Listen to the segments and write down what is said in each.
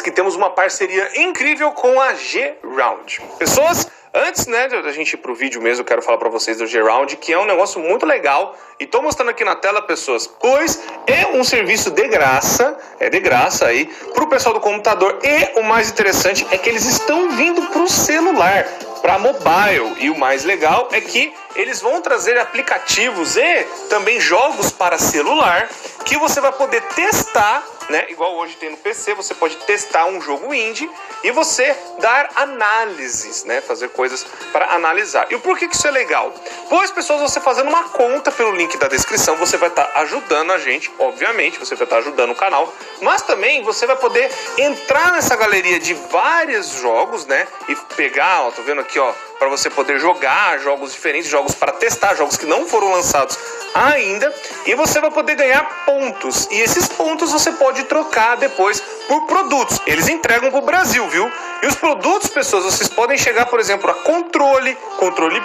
que temos uma parceria incrível com a G-Round. Pessoas, antes, né, da gente ir pro vídeo mesmo, eu quero falar pra vocês do G-Round, que é um negócio muito legal, e tô mostrando aqui na tela, pessoas, pois é um serviço de graça aí, pro pessoal do computador, e o mais interessante é que eles estão vindo pro celular, para mobile, e o mais legal é que eles vão trazer aplicativos e também jogos para celular que você vai poder testar, né? Igual hoje tem no PC, você pode testar um jogo indie e você dar análises, né? Fazer coisas para analisar. E por que isso é legal? Pois, pessoas, você fazendo uma conta pelo link da descrição, você vai estar ajudando a gente, obviamente, você vai estar ajudando o canal, mas também você vai poder entrar nessa galeria de vários jogos, né? E pegar, ó, tô vendo aqui, ó, para você poder jogar jogos diferentes, jogos para testar, jogos que não foram lançados ainda, e você vai poder ganhar pontos, e esses pontos você pode trocar depois por produtos. Eles entregam pro Brasil, viu? E os produtos, pessoas, vocês podem chegar, por exemplo, a controle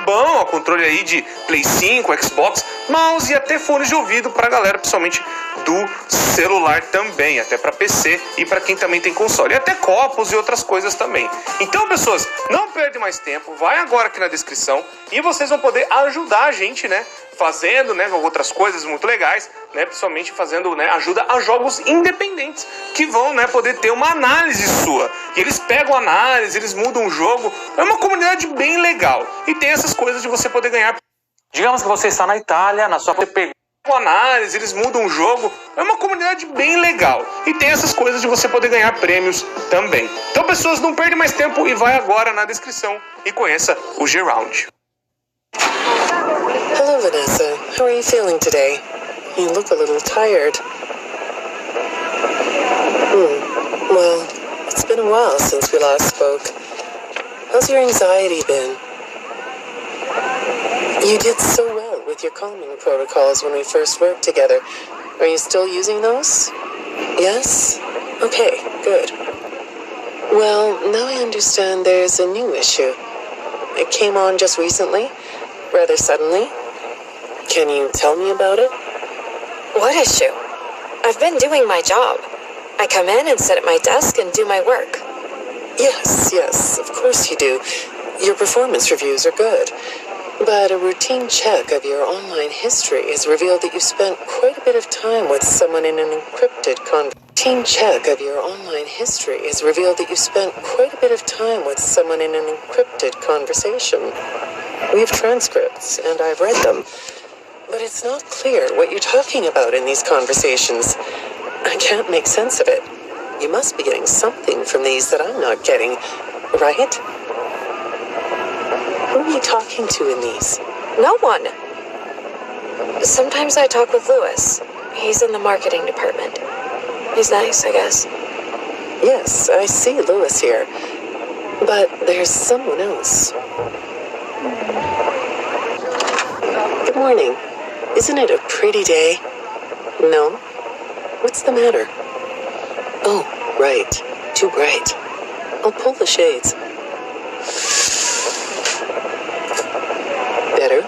bom, a controle aí de Play 5, Xbox, mouse e até fones de ouvido pra galera, principalmente do celular também, até para PC e para quem também tem console, e até copos e outras coisas também. Então, pessoas, não perde mais tempo, vai agora aqui na descrição e vocês vão poder ajudar a gente, né, fazendo, né, outras coisas muito legais, né, principalmente fazendo, né, ajuda a jogos independentes que vão, né, poder ter uma análise sua. E eles pegam a análise, eles mudam o jogo. É uma comunidade bem legal e tem essas coisas de você poder ganhar. Digamos que você está na Itália, na sua análise, eles mudam o jogo. É uma comunidade bem legal e tem essas coisas de você poder ganhar prêmios também. Então, pessoas, não perde mais tempo e vai agora na descrição e conheça o G-Round. Hello, Vanessa. How are you feeling today? You look a little tired. Well, it's been a while since we last spoke. How's your anxiety been? You did so well with your calming protocols when we first worked together. Are you still using those? Yes? Okay, good. Well, now I understand there's a new issue. It came on just recently, rather suddenly. Can you tell me about it? What issue? I've been doing my job. I come in and sit at my desk and do my work. Yes, of course you do. Your performance reviews are good. But a routine check of your online history has revealed that you spent quite a bit of time with someone in an encrypted Routine check of your online history has revealed that you spent quite a bit of time with someone in an encrypted conversation. We have transcripts, and I've read them. But it's not clear what you're talking about in these conversations. I can't make sense of it. You must be getting something from these that I'm not getting, right? Who are you talking to in these? No one. Sometimes I talk with Lewis. He's in the marketing department. He's nice, I guess. Yes, I see Lewis here. But there's someone else. Good morning. Isn't it a pretty day? No? What's the matter? Oh, right. Too bright. I'll pull the shades. Better?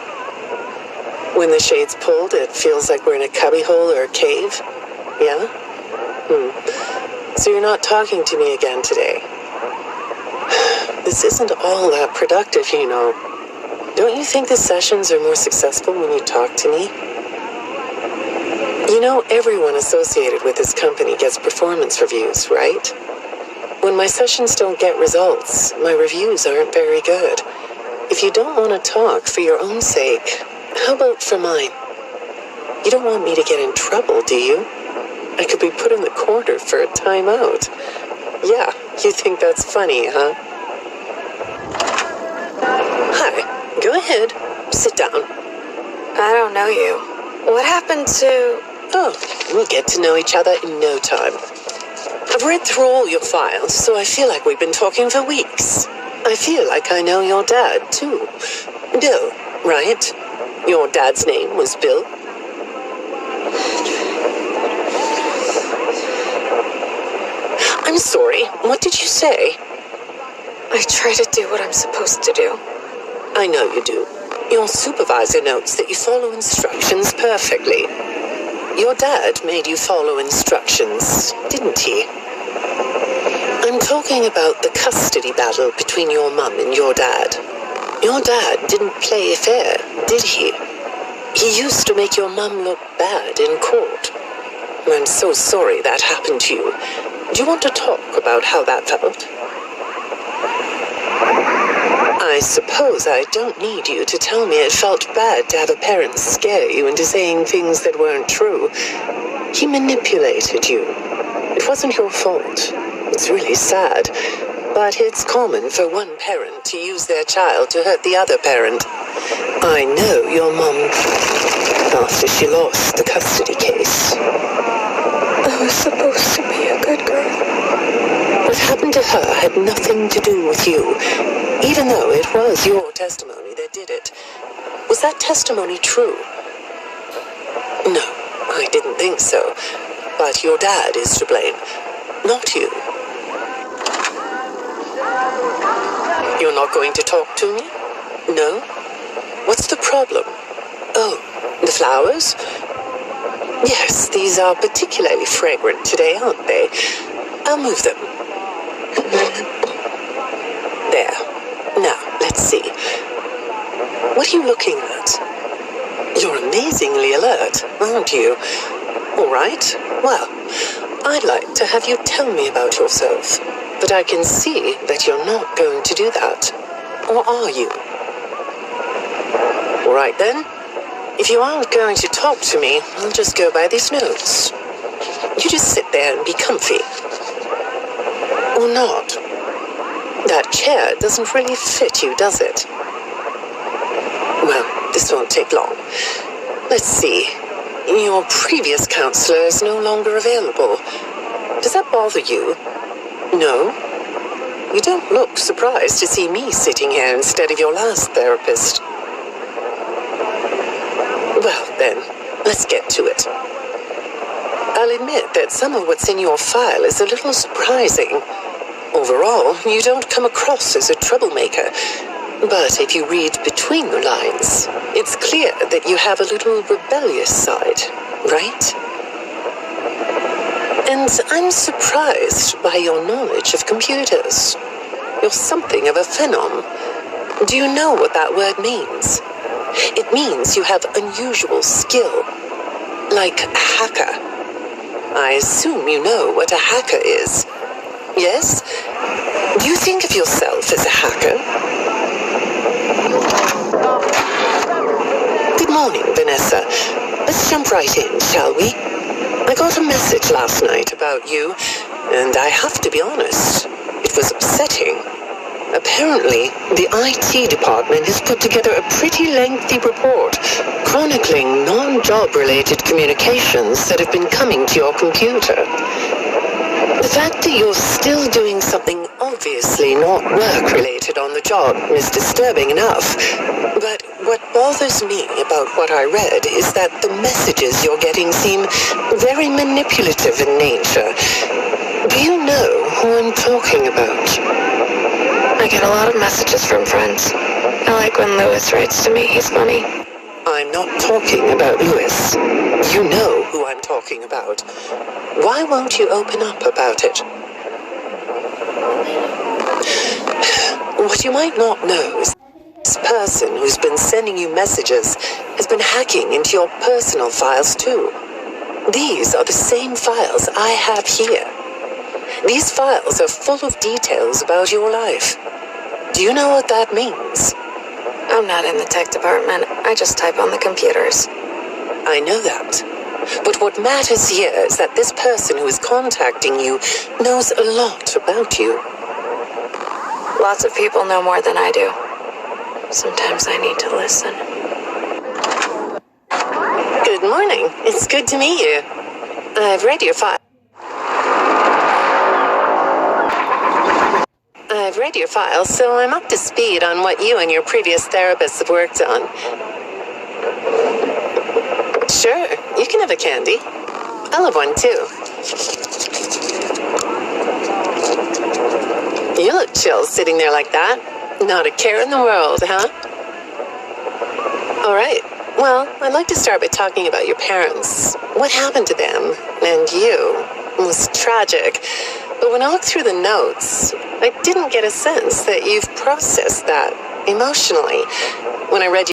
When the shade's pulled, it feels like we're in a cubbyhole or a cave? Yeah? So you're not talking to me again today. This isn't all that productive, you know. Don't you think the sessions are more successful when you talk to me? You know, everyone associated with this company gets performance reviews, right? When my sessions don't get results, my reviews aren't very good. If you don't want to talk for your own sake, how about for mine? You don't want me to get in trouble, do you? I could be put in the corner for a timeout. Yeah, you think that's funny, huh? Hi, go ahead. Sit down. I don't know you. What happened to... Oh, we'll get to know each other in no time. I've read through all your files, so I feel like we've been talking for weeks. I feel like I know your dad, too. Bill, right? Your dad's name was Bill? I'm sorry, what did you say? I try to do what I'm supposed to do. I know you do. Your supervisor notes that you follow instructions perfectly. Your dad made you follow instructions, didn't he? I'm talking about the custody battle between your mum and your dad. Your dad didn't play fair, did he? He used to make your mum look bad in court. I'm so sorry that happened to you. Do you want to talk about how that felt? I suppose I don't need you to tell me it felt bad to have a parent scare you into saying things that weren't true. He manipulated you. It wasn't your fault. It's really sad. But it's common for one parent to use their child to hurt the other parent. I know your mum, after she lost the custody case. I was supposed to be a good girl. What happened to her had nothing to do with you, even though it was your testimony that did it. Was that testimony true? No, I didn't think so. But your dad is to blame, not you. You're not going to talk to me? No? What's the problem? Oh, the flowers? Yes, these are particularly fragrant today, aren't they? I'll move them. There. Now, let's see. What are you looking at? You're amazingly alert, aren't you? All right. Well, I'd like to have you tell me about yourself. But I can see that you're not going to do that. Or are you? All right, then. If you aren't going to talk to me, I'll just go by these notes. You just sit there and be comfy. Or not. That chair doesn't really fit you, does it? Well, this won't take long. Let's see. Your previous counselor is no longer available. Does that bother you? No? You don't look surprised to see me sitting here instead of your last therapist. Well, then, let's get to it. I'll admit that some of what's in your file is a little surprising. Overall, you don't come across as a troublemaker. But if you read between the lines, it's clear that you have a little rebellious side, right? And I'm surprised by your knowledge of computers. You're something of a phenom. Do you know what that word means? It means you have unusual skill, like a hacker. I assume you know what a hacker is. Yes? Do you think of yourself as a hacker? Good morning, Vanessa. Let's jump right in, shall we? I got a message last night about you, and I have to be honest, it was upsetting. Apparently, the IT department has put together a pretty lengthy report chronicling non-job-related communications that have been coming to your computer. The fact that you're still doing something obviously not work-related on the job is disturbing enough. But what bothers me about what I read is that the messages you're getting seem very manipulative in nature. Do you know who I'm talking about? I get a lot of messages from friends. I like when Lewis writes to me. He's funny. I'm not talking about Lewis. You know who I'm talking about. Why won't you open up about it? What you might not know is this person who's been sending you messages has been hacking into your personal files too. These are the same files I have here. These files are full of details about your life. Do you know what that means? I'm not in the tech department. I just type on the computers. I know that. But what matters here is that this person who is contacting you knows a lot about you. Lots of people know more than I do. Sometimes I need to listen. Good morning. It's good to meet you. I've read your file. So I'm up to speed on what you and your previous therapists have worked on. Sure, you can have a candy. I'll have one too. You look chill sitting there like that. Not a care in the world, huh? All right. Well, I'd like to start by talking about your parents. What happened to them? And you? It was tragic. But when I looked through the notes, I didn't get a sense that you've processed that emotionally. When I read